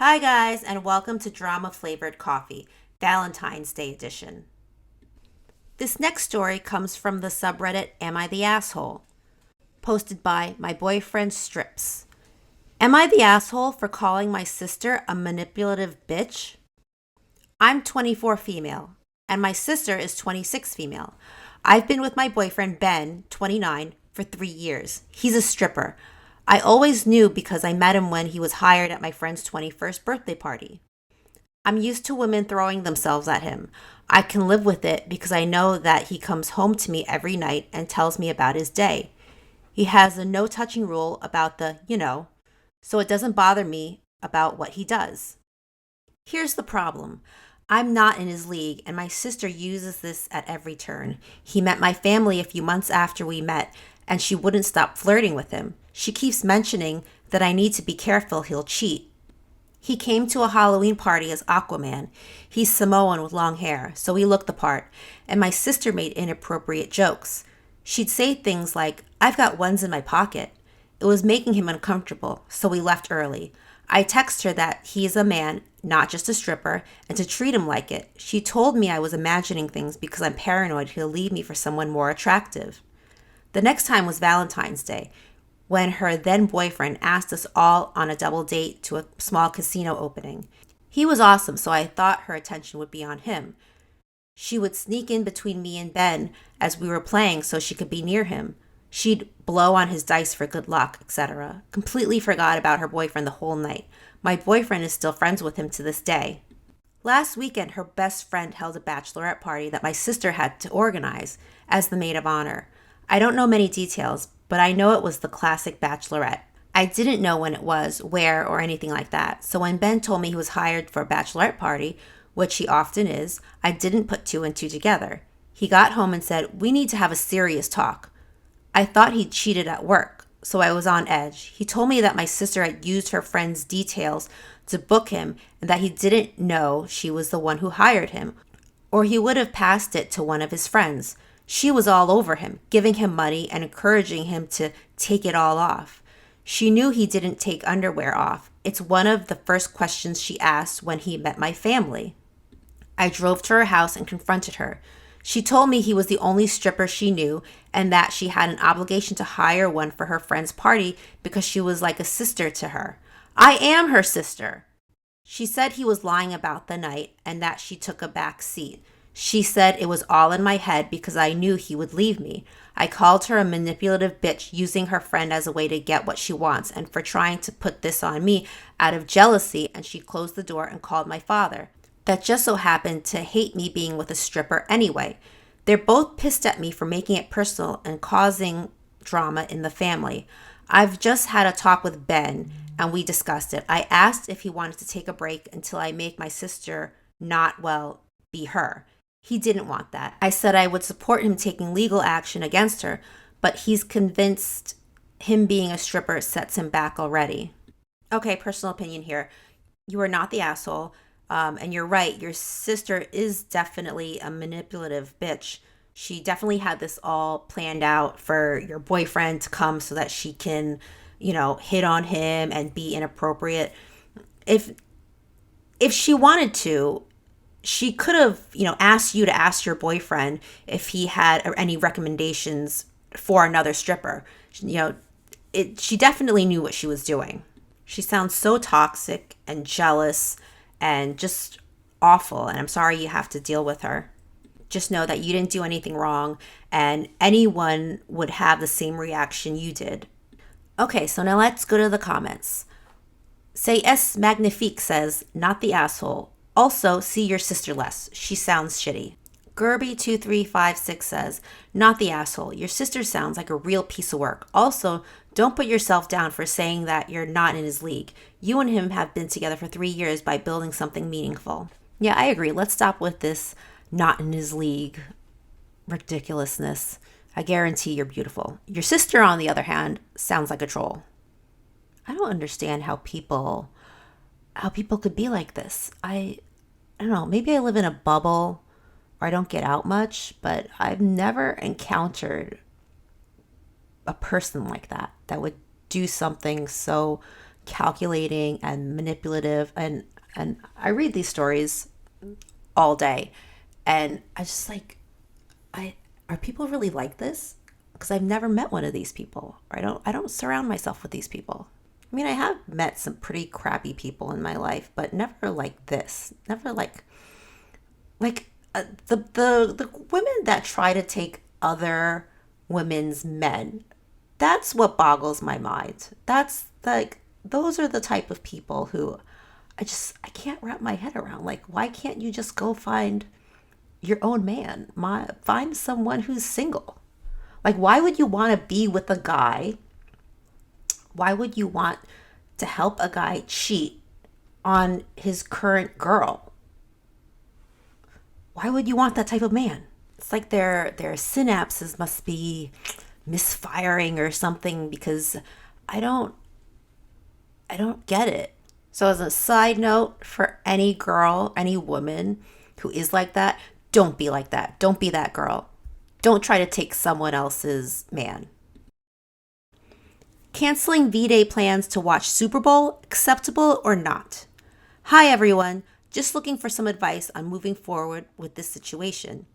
Hi, guys, and welcome to Drama Flavored Coffee, Valentine's Day Edition. This next story comes from the subreddit Am I the Asshole? Posted by my boyfriend Strips. Am I the asshole for calling my sister a manipulative bitch? I'm 24 female, and my sister is 26 female. I've been with my boyfriend Ben, 29, for 3 years. He's a stripper. I always knew because I met him when he was hired at my friend's 21st birthday party. I'm used to women throwing themselves at him. I can live with it because I know that he comes home to me every night and tells me about his day. He has a no touching rule about the, so it doesn't bother me about what he does. Here's the problem. I'm not in his league, and my sister uses this at every turn. He met my family a few months after we met, and she wouldn't stop flirting with him. She keeps mentioning that I need to be careful he'll cheat. He came to a Halloween party as Aquaman. He's Samoan with long hair, so he looked the part, and my sister made inappropriate jokes. She'd say things like, I've got ones in my pocket. It was making him uncomfortable, so we left early. I text her that he's a man, not just a stripper, and to treat him like it. She told me I was imagining things because I'm paranoid he'll leave me for someone more attractive. The next time was Valentine's Day, when her then boyfriend asked us all on a double date to a small casino opening. He was awesome, so I thought her attention would be on him. She would sneak in between me and Ben as we were playing so she could be near him. She'd blow on his dice for good luck, etc. Completely forgot about her boyfriend the whole night. My boyfriend is still friends with him to this day. Last weekend, her best friend held a bachelorette party that my sister had to organize as the maid of honor. I don't know many details, but I know it was the classic bachelorette. I didn't know when it was, where, or anything like that. So when Ben told me he was hired for a bachelorette party, which he often is, I didn't put two and two together. He got home and said, we need to have a serious talk. I thought he'd cheated at work, so I was on edge. He told me that my sister had used her friend's details to book him and that he didn't know she was the one who hired him, or he would have passed it to one of his friends. She was all over him, giving him money and encouraging him to take it all off. She knew he didn't take underwear off. It's one of the first questions she asked when he met my family. I drove to her house and confronted her. She told me he was the only stripper she knew and that she had an obligation to hire one for her friend's party because she was like a sister to her. I am her sister. She said he was lying about the night and that she took a back seat. She said it was all in my head because I knew he would leave me. I called her a manipulative bitch using her friend as a way to get what she wants and for trying to put this on me out of jealousy, and she closed the door and called my father. That just so happened to hate me being with a stripper anyway. They're both pissed at me for making it personal and causing drama in the family. I've just had a talk with Ben and we discussed it. I asked if he wanted to take a break until I make my sister be her. He didn't want that. I said I would support him taking legal action against her, but he's convinced him being a stripper sets him back already. Okay, personal opinion here. You are not the asshole. And you're right, your sister is definitely a manipulative bitch. She definitely had this all planned out for your boyfriend to come so that she can, hit on him and be inappropriate. If she wanted to, she could have, asked you to ask your boyfriend if he had any recommendations for another stripper. She definitely knew what she was doing. She sounds so toxic and jealous and just awful, and I'm sorry you have to deal with her. Just know that you didn't do anything wrong, and anyone would have the same reaction you did. Okay, so now let's go to the comments. Say S Magnifique says, not the asshole. Also, see your sister less. She sounds shitty. Gerby2356 says, not the asshole. Your sister sounds like a real piece of work. Also, don't put yourself down for saying that you're not in his league. You and him have been together for 3 years by building something meaningful. Yeah, I agree. Let's stop with this not in his league ridiculousness. I guarantee you're beautiful. Your sister, on the other hand, sounds like a troll. I don't understand how people could be like this. I don't know. Maybe I live in a bubble or I don't get out much, but I've never encountered a person like that would do something so calculating and manipulative. And I read these stories all day, and I just like, I are people really like this? Because I've never met one of these people. Or I don't surround myself with these people. I mean, I have met some pretty crappy people in my life, but never like this. Never like the women that try to take other women's men. That's what boggles my mind. That's like, those are the type of people who I can't wrap my head around. Like, why can't you just go find your own man? Find someone who's single. Like, why would you want to be with a guy? Why would you want to help a guy cheat on his current girl? Why would you want that type of man? It's like their synapses must be misfiring or something, because I don't I don't get it. So as a side note, for any girl, any woman who is like that, don't be like that. Don't be that girl. Don't try to take someone else's man. Canceling V-Day plans to watch Super Bowl, acceptable or not? Hi everyone, just looking for some advice on moving forward with this situation.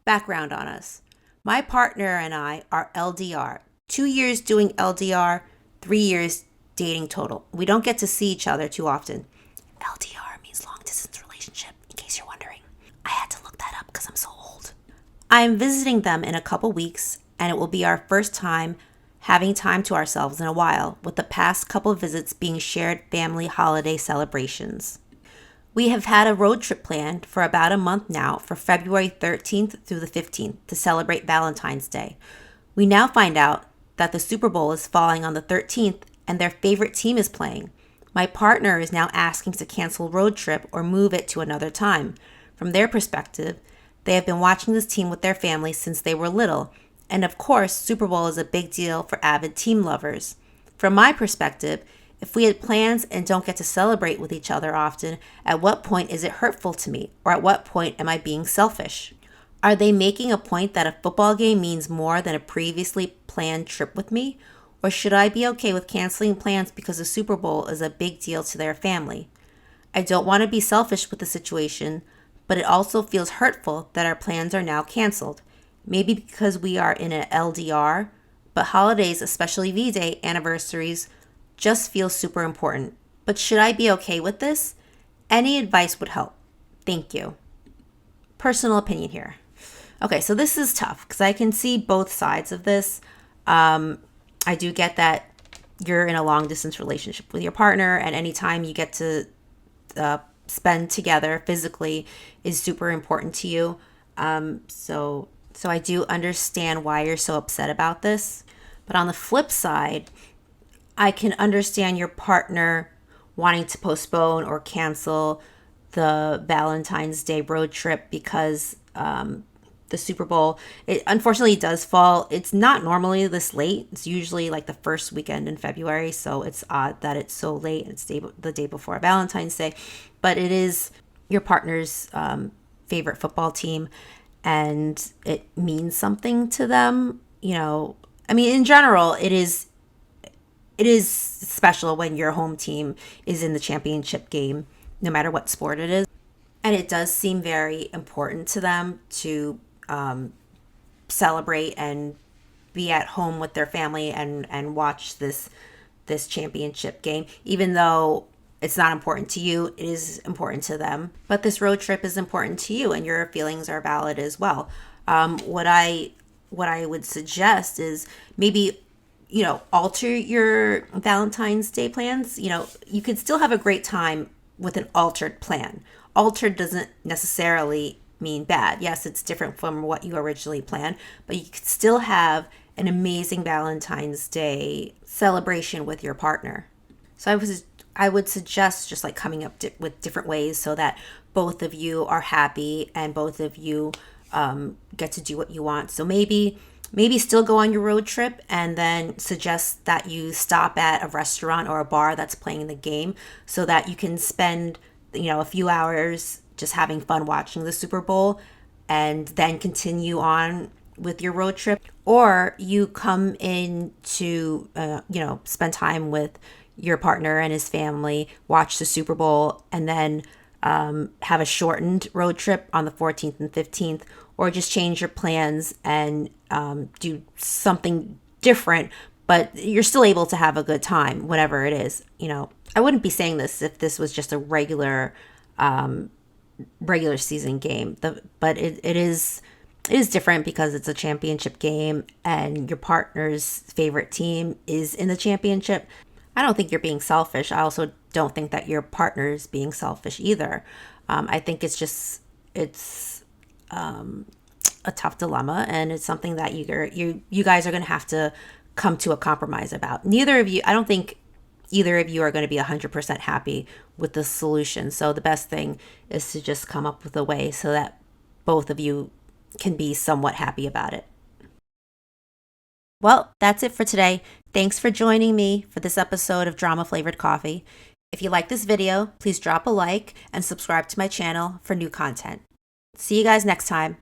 Background on us. My partner and I are LDR. 2 years doing LDR, 3 years dating total. We don't get to see each other too often. LDR means long distance relationship, in case you're wondering. I had to look that up because I'm so old. I am visiting them in a couple weeks, and it will be our first time having time to ourselves in a while, with the past couple visits being shared family holiday celebrations. We have had a road trip planned for about a month now for February 13th through the 15th to celebrate Valentine's Day. We now find out that the Super Bowl is falling on the 13th and their favorite team is playing. My partner is now asking to cancel road trip or move it to another time. From their perspective, they have been watching this team with their family since they were little, and of course, Super Bowl is a big deal for avid team lovers. From my perspective, if we had plans and don't get to celebrate with each other often, at what point is it hurtful to me? Or at what point am I being selfish? Are they making a point that a football game means more than a previously planned trip with me? Or should I be okay with canceling plans because the Super Bowl is a big deal to their family? I don't want to be selfish with the situation, but it also feels hurtful that our plans are now canceled. Maybe because we are in an LDR, but holidays, especially V-Day anniversaries, just feel super important. But should I be okay with this? Any advice would help. Thank you. Personal opinion here. Okay, so this is tough because I can see both sides of this. I do get that you're in a long distance relationship with your partner, and anytime you get to spend together physically is super important to you. So I do understand why you're so upset about this. But on the flip side, I can understand your partner wanting to postpone or cancel the Valentine's Day road trip because the Super Bowl, it unfortunately does fall. It's not normally this late. It's usually like the first weekend in February. So it's odd that it's so late. It's the day before Valentine's Day. But it is your partner's favorite football team, and it means something to them. You know, I mean, in general, it is special when your home team is in the championship game, no matter what sport it is. And it does seem very important to them to celebrate and be at home with their family and watch this championship game. Even though it's not important to you, it is important to them. But this road trip is important to you, and your feelings are valid as well. What I would suggest is maybe, alter your Valentine's Day plans. You could still have a great time with an altered plan. Altered doesn't necessarily mean bad. Yes, it's different from what you originally planned, but you could still have an amazing Valentine's Day celebration with your partner. So I would suggest just like coming up with different ways so that both of you are happy and both of you get to do what you want. So maybe still go on your road trip and then suggest that you stop at a restaurant or a bar that's playing the game so that you can spend, a few hours just having fun watching the Super Bowl and then continue on with your road trip. Or you come in to, spend time with your partner and his family watch the Super Bowl and then have a shortened road trip on the 14th and 15th, or just change your plans and do something different, but you're still able to have a good time, whatever it is. I wouldn't be saying this if this was just a regular season game, but it is different because it's a championship game and your partner's favorite team is in the championship. I don't think you're being selfish. I also don't think that your partner is being selfish either. I think it's a tough dilemma, and it's something that you guys are going to have to come to a compromise about. I don't think either of you are going to be 100% happy with the solution. So the best thing is to just come up with a way so that both of you can be somewhat happy about it. Well, that's it for today. Thanks for joining me for this episode of Drama Flavored Coffee. If you like this video, please drop a like and subscribe to my channel for new content. See you guys next time.